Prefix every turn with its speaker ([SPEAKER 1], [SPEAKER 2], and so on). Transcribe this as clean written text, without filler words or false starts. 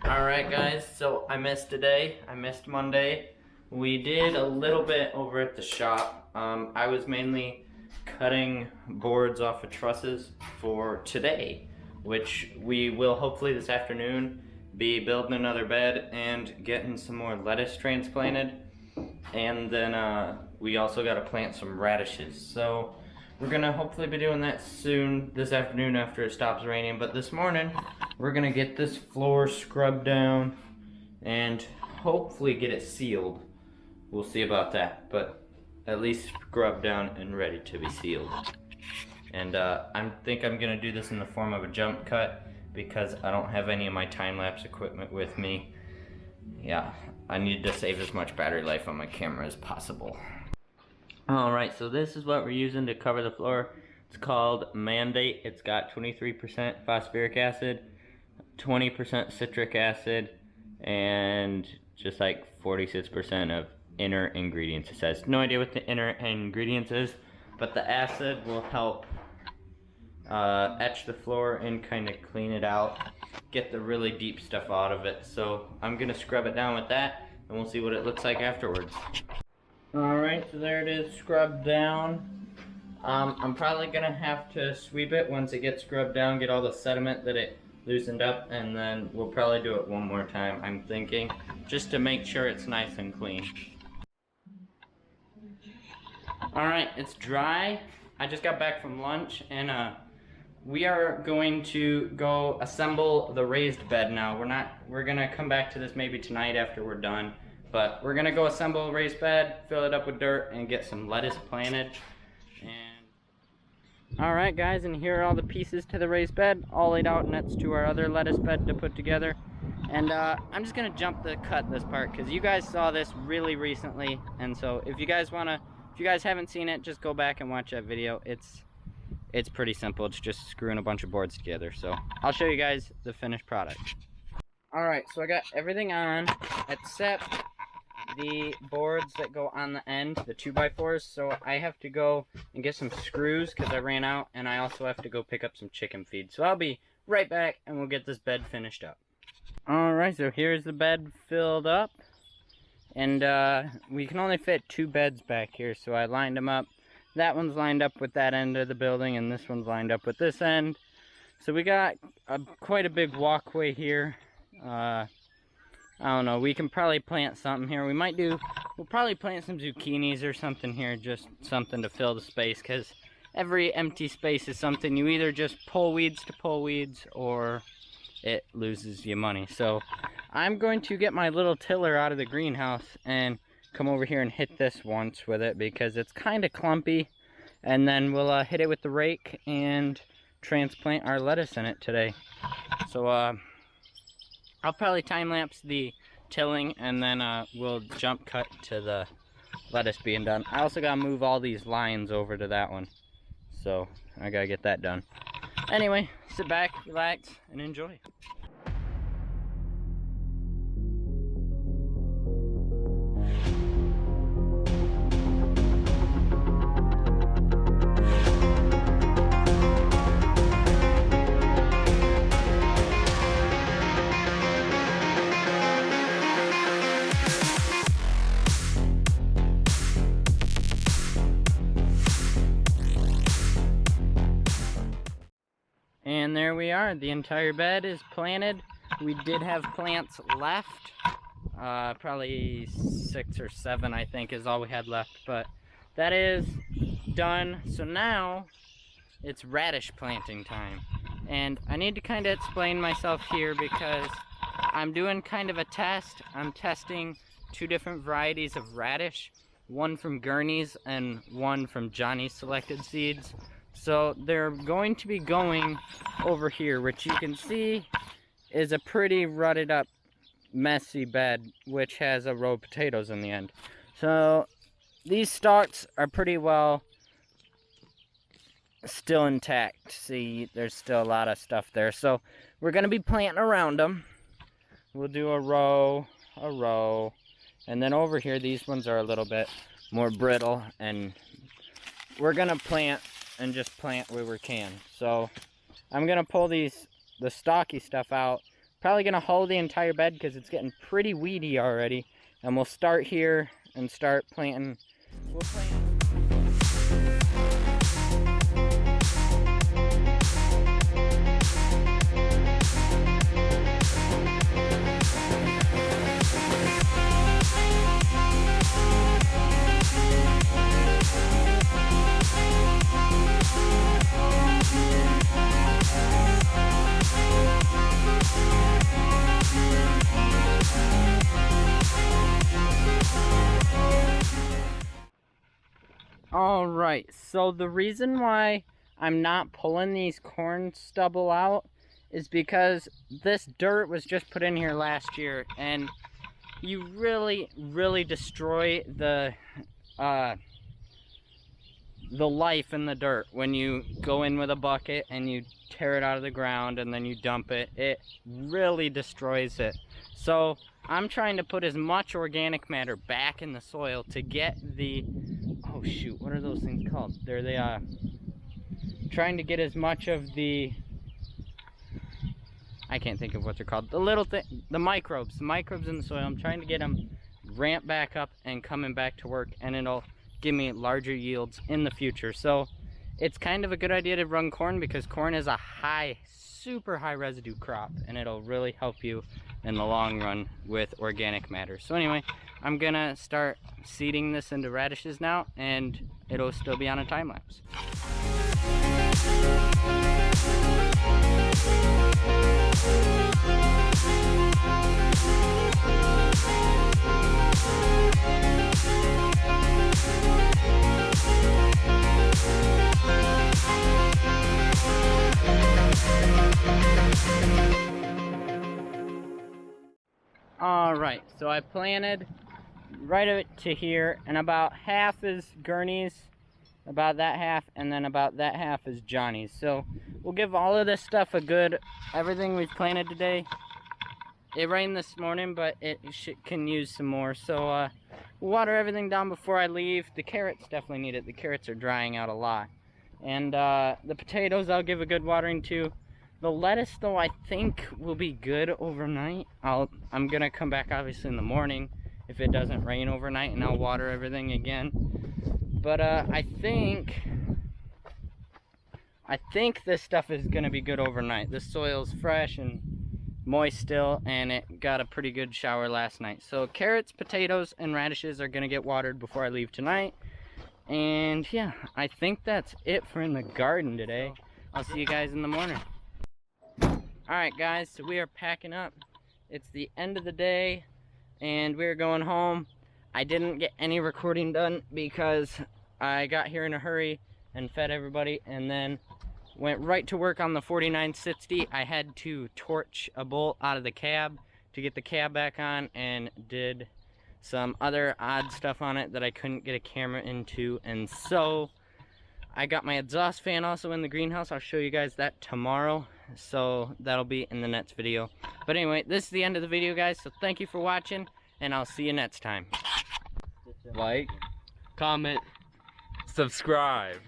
[SPEAKER 1] Alright guys, so I missed today. I missed Monday. We did a little bit over at the shop. I was mainly cutting boards off of trusses for today, which we will hopefully this afternoon be building another bed and getting some more lettuce transplanted. And then we also got to plant some radishes. So we're gonna hopefully be doing that soon this afternoon after it stops raining. But this morning we're gonna get this floor scrubbed down and hopefully get it sealed. We'll see about that, but at least scrubbed down and ready to be sealed. And I think I'm gonna do this in the form of a jump cut because I don't have any of my time-lapse equipment with me. Yeah, I need to save as much battery life on my camera as possible. Alright, so this is what we're using to cover the floor. It's called Mandate. It's got 23% phosphoric acid, 20% citric acid, and just like 46% of inner ingredients. It says no idea what the inner ingredients is, but the acid will help etch the floor and kind of clean it out, get the really deep stuff out of it. So I'm gonna scrub it down with that and we'll see what it looks like afterwards. Alright, so there it is, scrubbed down. I'm probably gonna have to sweep it once it gets scrubbed down, get all the sediment that it loosened up, and then we'll probably do it one more time, I'm thinking, just to make sure it's nice and clean. Alright, it's dry. I just got back from lunch, and we are going to go assemble the raised bed now. We're gonna come back to this maybe tonight after we're done. But we're gonna go assemble a raised bed, fill it up with dirt, and get some lettuce planted. Alright guys, and here are all the pieces to the raised bed, all laid out next to our other lettuce bed to put together. And I'm just gonna jump the cut this part, because you guys saw this really recently. And so if you guys haven't seen it, just go back and watch that video. It's pretty simple, it's just screwing a bunch of boards together. So I'll show you guys the finished product. Alright, so I got everything on, except the boards that go on the end, the 2x4s, so I have to go and get some screws because I ran out, and I also have to go pick up some chicken feed. So I'll be right back and we'll get this bed finished up. Alright, so here's the bed filled up, and we can only fit 2 beds back here, so I lined them up. That one's lined up with that end of the building, and this one's lined up with this end. So we got quite a big walkway here. I don't know, we can probably plant something here. We'll probably plant some zucchinis or something here, just something to fill the space, because every empty space is something you either just pull weeds to pull weeds, or it loses you money. So I'm going to get my little tiller out of the greenhouse and come over here and hit this once with it, because it's kind of clumpy, and then we'll hit it with the rake and transplant our lettuce in it today. So I'll probably time-lapse the tilling, and then we'll jump cut to the lettuce being done. I also gotta move all these lines over to that one, so I gotta get that done. Anyway, sit back, relax, and enjoy. And there we are, the entire bed is planted. We did have plants left, probably 6 or 7 I think is all we had left, but that is done. So now it's radish planting time, and I need to kind of explain myself here because I'm doing kind of a test. I'm testing 2 different varieties of radish, one from Gurney's and one from Johnny's Selected Seeds. So they're going to be going over here, which you can see is a pretty rutted up, messy bed, which has a row of potatoes in the end. So these stalks are pretty well still intact. See, there's still a lot of stuff there. So we're going to be planting around them. We'll do a row, and then over here, these ones are a little bit more brittle, and we're going to plant and just plant where we can. So I'm gonna pull the stocky stuff out, Probably gonna hoe the entire bed because it's getting pretty weedy already. And we'll start here and start planting. We'll plant. Alright, so the reason why I'm not pulling these corn stubble out is because this dirt was just put in here last year, and you really destroy the life in the dirt when you go in with a bucket and you tear it out of the ground and then you dump it. It really destroys it. So I'm trying to put as much organic matter back in the soil to get the, oh shoot, what are those things called? They're the trying to get as much of the, I can't think of what they're called, the little thing, the microbes in the soil. I'm trying to get them ramped back up and coming back to work, and it'll give me larger yields in the future. So it's kind of a good idea to run corn because corn is a super high residue crop, and it'll really help you in the long run with organic matter. So anyway, I'm gonna start seeding this into radishes now, and it'll still be on a time lapse. Alright, so I planted right up to here, and about half is Gurney's, about that half, and then about that half is Johnny's. So we'll give all of this stuff a good, everything we've planted today. It rained this morning, but it can use some more. So we'll water everything down before I leave. The carrots definitely need it. The carrots are drying out a lot. And the potatoes I'll give a good watering to. The lettuce, though, I think will be good overnight. I'm gonna come back obviously in the morning if it doesn't rain overnight, and I'll water everything again. But I think this stuff is gonna be good overnight. The soil's fresh and moist still, and it got a pretty good shower last night. So carrots, potatoes, and radishes are gonna get watered before I leave tonight. And yeah, I think that's it for in the garden today. I'll see you guys in the morning. Alright guys, so we are packing up. It's the end of the day and we're going home. I didn't get any recording done because I got here in a hurry and fed everybody and then went right to work on the 4960. I had to torch a bolt out of the cab to get the cab back on, and did some other odd stuff on it that I couldn't get a camera into. And so I got my exhaust fan also in the greenhouse. I'll show you guys that tomorrow, so that'll be in the next video. But anyway, this is the end of the video, guys, so thank you for watching, and I'll see you next time.
[SPEAKER 2] Like, comment, subscribe.